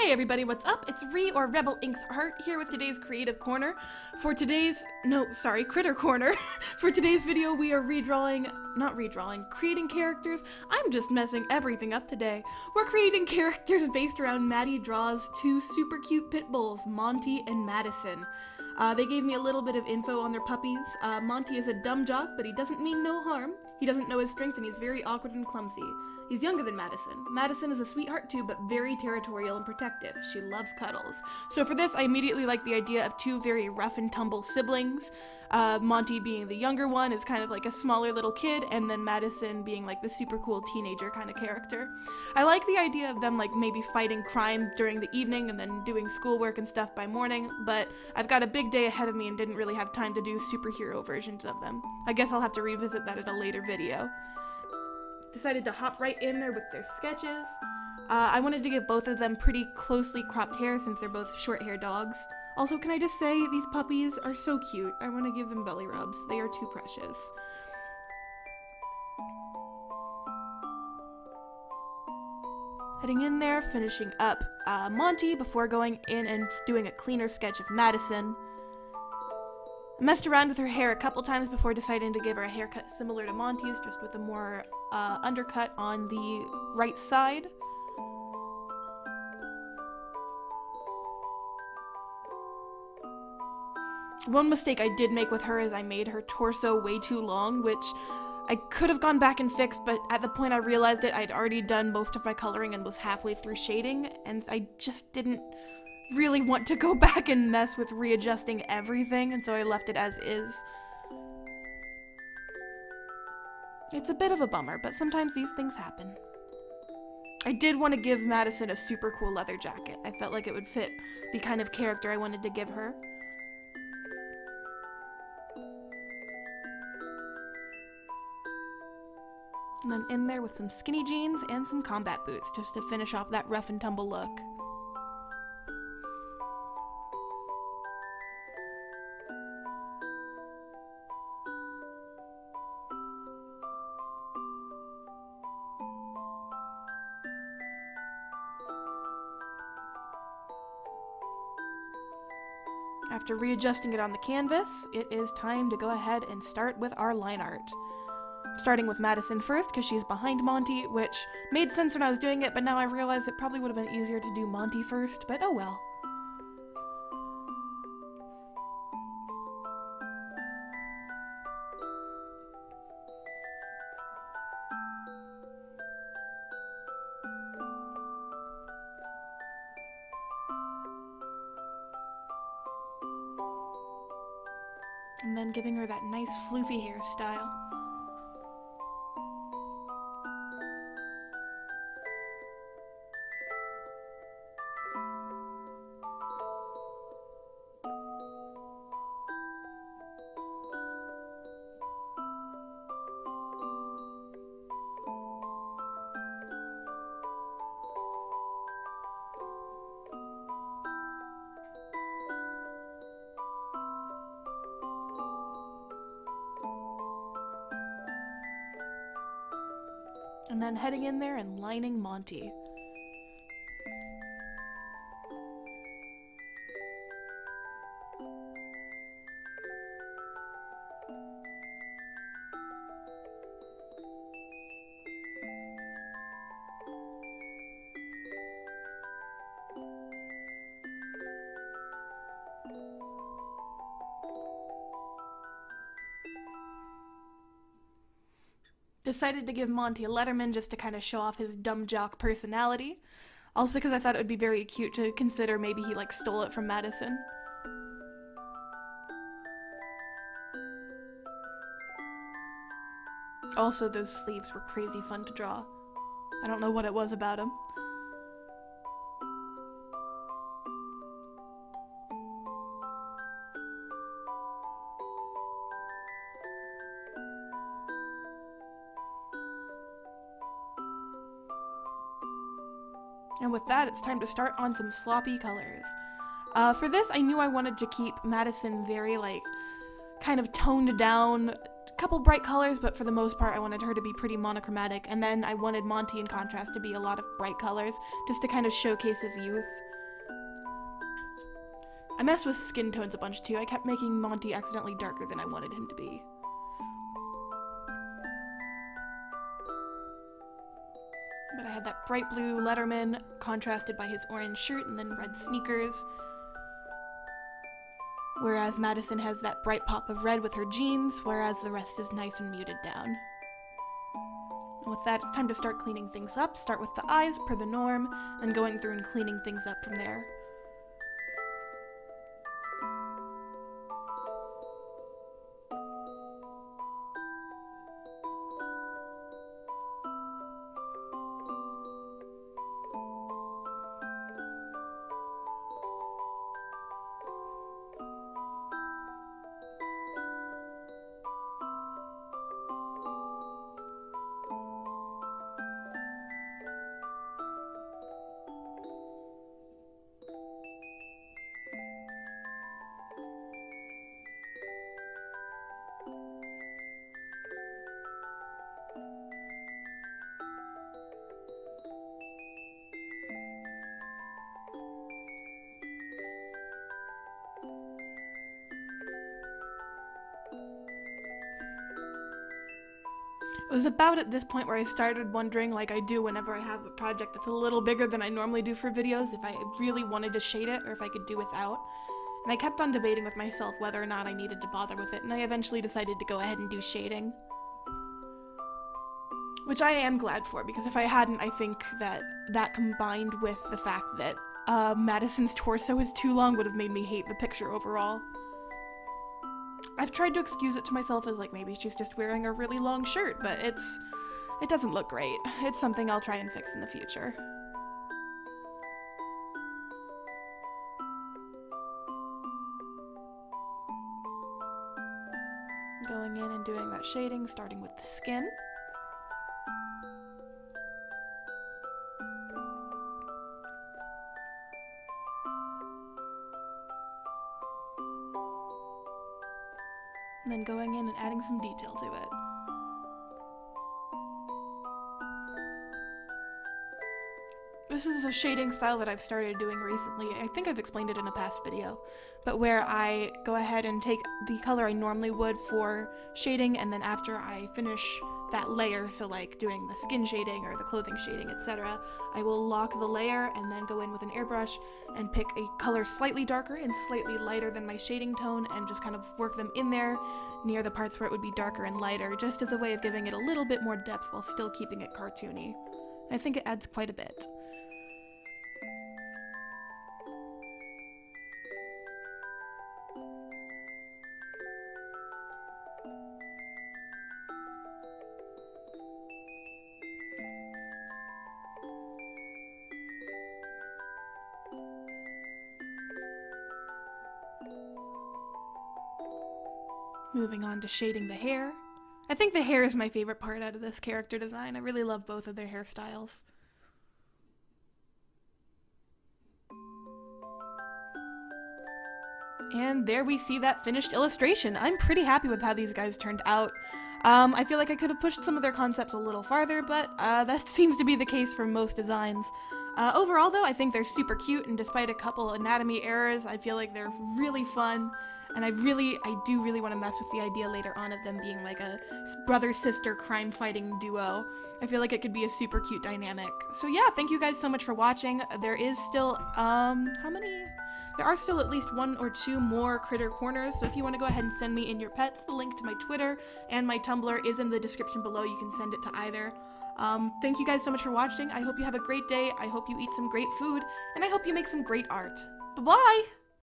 Hey everybody, what's up? It's Ree or Rebel Inks Art here with today's Creative Corner. Critter Corner. For today's video, we are creating characters. I'm just messing everything up today. We're creating characters based around Maddie Draw's two super cute pit bulls, Monty and Madison. They gave me a little bit of info on their puppies. Monty is a dumb jock, but he doesn't mean no harm. He doesn't know his strength and he's very awkward and clumsy. He's younger than Madison. Madison is a sweetheart too, but very territorial and protective. She loves cuddles. So for this, I immediately liked the idea of two very rough and tumble siblings. Monty being the younger one is kind of like a smaller little kid, and then Madison being like the super cool teenager kind of character. I like the idea of them like maybe fighting crime during the evening and then doing schoolwork and stuff by morning, but I've got a big day ahead of me and didn't really have time to do superhero versions of them. I guess I'll have to revisit that at a later video. Decided to hop right in there with their sketches. I wanted to give both of them pretty closely cropped hair since they're both short-hair dogs. Also, can I just say, these puppies are so cute. I want to give them belly rubs. They are too precious. Heading in there, finishing up Monty before going in and doing a cleaner sketch of Madison. I messed around with her hair a couple times before deciding to give her a haircut similar to Monty's, just with a more undercut on the right side. One mistake I did make with her is I made her torso way too long, which I could have gone back and fixed, but at the point I realized it, I'd already done most of my coloring and was halfway through shading, and I just didn't really want to go back and mess with readjusting everything, and so I left it as is. It's a bit of a bummer, but sometimes these things happen. I did want to give Madison a super cool leather jacket. I felt like it would fit the kind of character I wanted to give her. And then in there with some skinny jeans and some combat boots, just to finish off that rough and tumble look. After readjusting it on the canvas, it is time to go ahead and start with our line art. Starting with Madison first, because she's behind Monty, which made sense when I was doing it, but now I realize it probably would have been easier to do Monty first, but oh well. And then giving her that nice floofy hairstyle. And then heading in there and lining Monty. Decided to give Monty a Letterman just to kind of show off his dumb jock personality. Also because I thought it would be very cute to consider maybe he like stole it from Madison. Also, those sleeves were crazy fun to draw. I don't know what it was about them. And with that, it's time to start on some sloppy colors. For this, I knew I wanted to keep Madison very, like, kind of toned down, a couple bright colors, but for the most part, I wanted her to be pretty monochromatic. And then I wanted Monty, in contrast, to be a lot of bright colors, just to kind of showcase his youth. I messed with skin tones a bunch too. I kept making Monty accidentally darker than I wanted him to be. But I had that bright blue Letterman contrasted by his orange shirt and then red sneakers. Whereas Madison has that bright pop of red with her jeans, whereas the rest is nice and muted down. And with that, it's time to start cleaning things up. Start with the eyes, per the norm, and going through and cleaning things up from there. It was about at this point where I started wondering, like I do whenever I have a project that's a little bigger than I normally do for videos, if I really wanted to shade it or if I could do without. And I kept on debating with myself whether or not I needed to bother with it, and I eventually decided to go ahead and do shading. Which I am glad for, because if I hadn't, I think that combined with the fact that Madison's torso is too long would have made me hate the picture overall. I've tried to excuse it to myself as like maybe she's just wearing a really long shirt, but it doesn't look great. It's something I'll try and fix in the future. Going in and doing that shading, starting with the skin. And then going in and adding some detail to it. This is a shading style that I've started doing recently. I think I've explained it in a past video, but where I go ahead and take the color I normally would for shading, and then after I finish that layer, so like doing the skin shading or the clothing shading, etc., I will lock the layer and then go in with an airbrush and pick a color slightly darker and slightly lighter than my shading tone and just kind of work them in there near the parts where it would be darker and lighter, just as a way of giving it a little bit more depth while still keeping it cartoony. I think it adds quite a bit. Moving on to shading the hair. I think the hair is my favorite part out of this character design. I really love both of their hairstyles. And there we see that finished illustration. I'm pretty happy with how these guys turned out. I feel like I could have pushed some of their concepts a little farther, but that seems to be the case for most designs. Overall though, I think they're super cute, and despite a couple anatomy errors, I feel like they're really fun. And I do really want to mess with the idea later on of them being like a brother-sister crime-fighting duo. I feel like it could be a super cute dynamic. So yeah, thank you guys so much for watching. There is still, how many? There are still at least 1 or 2 more critter corners, so if you want to go ahead and send me in your pets, the link to my Twitter and my Tumblr is in the description below. You can send it to either. Thank you guys so much for watching. I hope you have a great day. I hope you eat some great food, and I hope you make some great art. Bye-bye!